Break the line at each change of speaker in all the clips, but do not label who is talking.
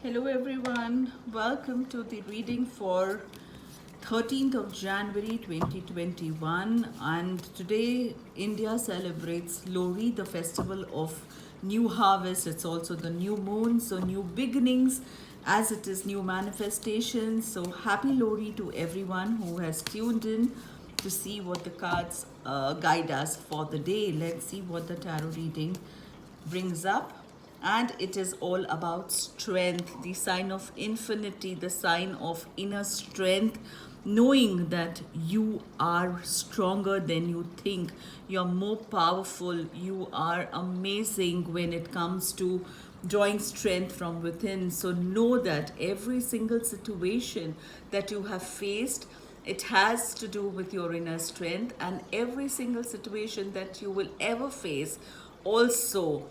Hello everyone, welcome to the reading for 13th of January 2021, and today India celebrates Lohri, the festival of new harvest. It's also the new moon, so new beginnings as it is new manifestations. So happy Lohri to everyone who has tuned in to see what the cards guide us for the day. Let's see what the tarot reading brings up. And it is all about strength, the sign of infinity, the sign of inner strength, knowing that you are stronger than you think, you're more powerful, you are amazing when it comes to drawing strength from within. So know that every single situation that you have faced, it has to do with your inner strength, and every single situation that you will ever face also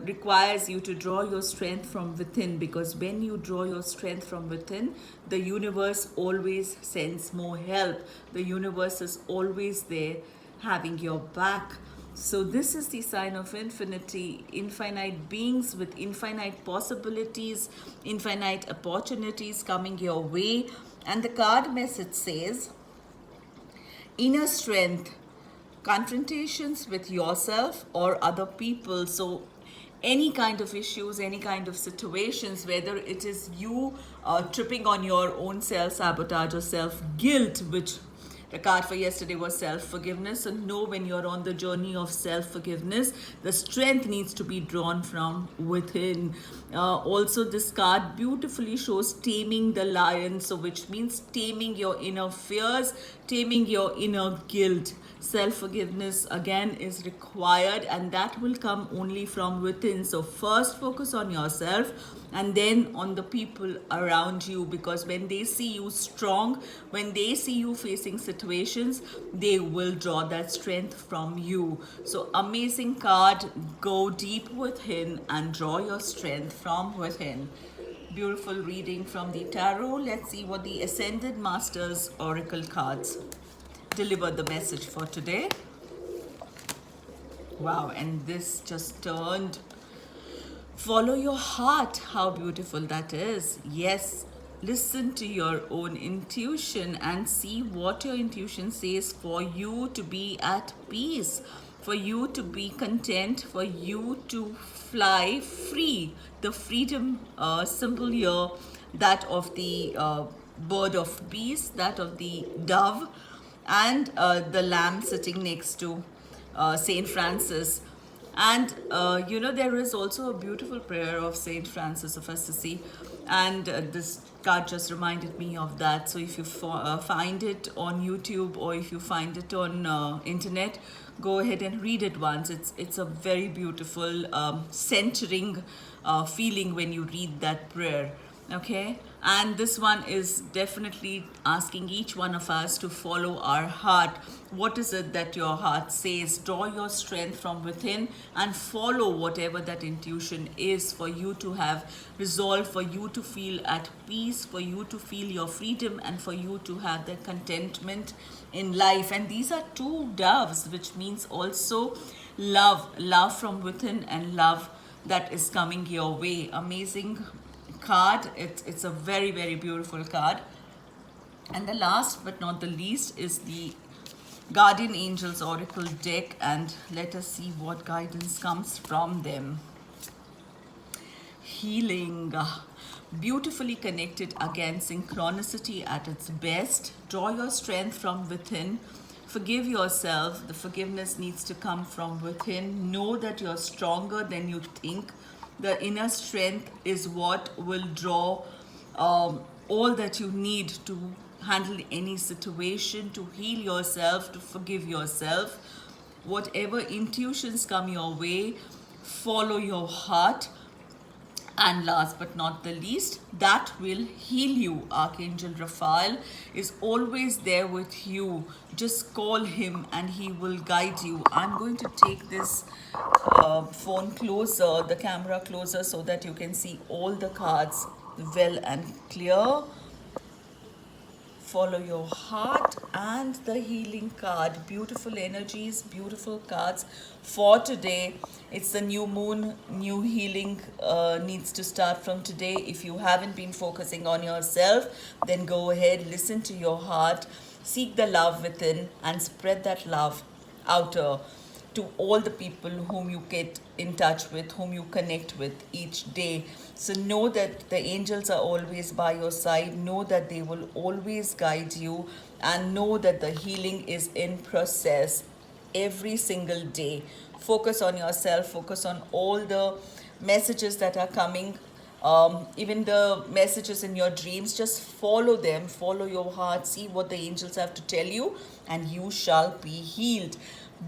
requires you to draw your strength from within, because when you draw your strength from within, the universe always sends more help. The universe is always there having your back. So this is the sign of infinity, infinite beings with infinite possibilities, infinite opportunities coming your way. And the card message says, inner strength, confrontations with yourself or other people. So any kind of issues, any kind of situations, whether it is you tripping on your own self-sabotage or self-guilt, which the card for yesterday was self-forgiveness. So know, when you're on the journey of self-forgiveness, the strength needs to be drawn from within. Also, this card beautifully shows taming the lion, so which means taming your inner fears, taming your inner guilt. Self-forgiveness again is required, and that will come only from within. So first focus on yourself and then on the people around you, because when they see you strong, when they see you facing situations, they will draw that strength from you. So amazing card, go deep within and draw your strength from within. Beautiful reading from the tarot. Let's see what the Ascended Masters Oracle cards deliver the message for today. Wow, and this just turned. Follow your heart. How beautiful that is. Yes, listen to your own intuition and see what your intuition says for you to be at peace, for you to be content, for you to fly free. The freedom symbol here, that of the bird of peace, that of the dove, and the lamb sitting next to Saint Francis. And there is also a beautiful prayer of Saint Francis of Assisi, and this card just reminded me of that. So if you find it on YouTube, or if you find it on internet, go ahead and read it once. It's a very beautiful centering feeling when you read that prayer. Okay, and this one is definitely asking each one of us to follow our heart. What is it that your heart says? Draw your strength from within and follow whatever that intuition is, for you to have resolve, for you to feel at peace, for you to feel your freedom, and for you to have the contentment in life. And these are two doves, which means also love from within, and love that is coming your way. Amazing card. It's a very, very beautiful card. And the last but not the least is the Guardian Angels Oracle deck, and let us see what guidance comes from them. Healing. Beautifully connected again, synchronicity at its best. Draw your strength from within. Forgive yourself. The forgiveness needs to come from within. Know that you're stronger than you think. The inner strength is what will draw all that you need to handle any situation, to heal yourself, to forgive yourself. Whatever intuitions come your way, follow your heart. And last but not the least, that will heal you. Archangel Raphael is always there with you. Just call him and he will guide you. I'm going to take this phone closer, the camera closer, so that you can see all the cards well and clear. follow your heart, and the healing card. Beautiful energies, beautiful cards for today. It's the new moon, new healing needs to start from today. If you haven't been focusing on yourself, then go ahead, listen to your heart, seek the love within, and spread that love outer to all the people whom you get in touch with, whom you connect with each day. So know that the angels are always by your side, know that they will always guide you, and know that the healing is in process every single day. Focus on yourself, focus on all the messages that are coming, even the messages in your dreams. Just follow them, follow your heart, see what the angels have to tell you, and you shall be healed.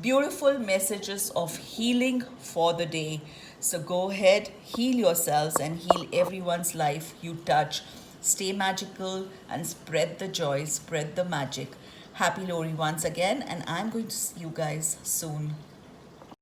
Beautiful messages of healing for the day. So go ahead, heal yourselves and heal everyone's life you touch. Stay magical and spread the joy, spread the magic. Happy Lori once again, and I'm going to see you guys soon.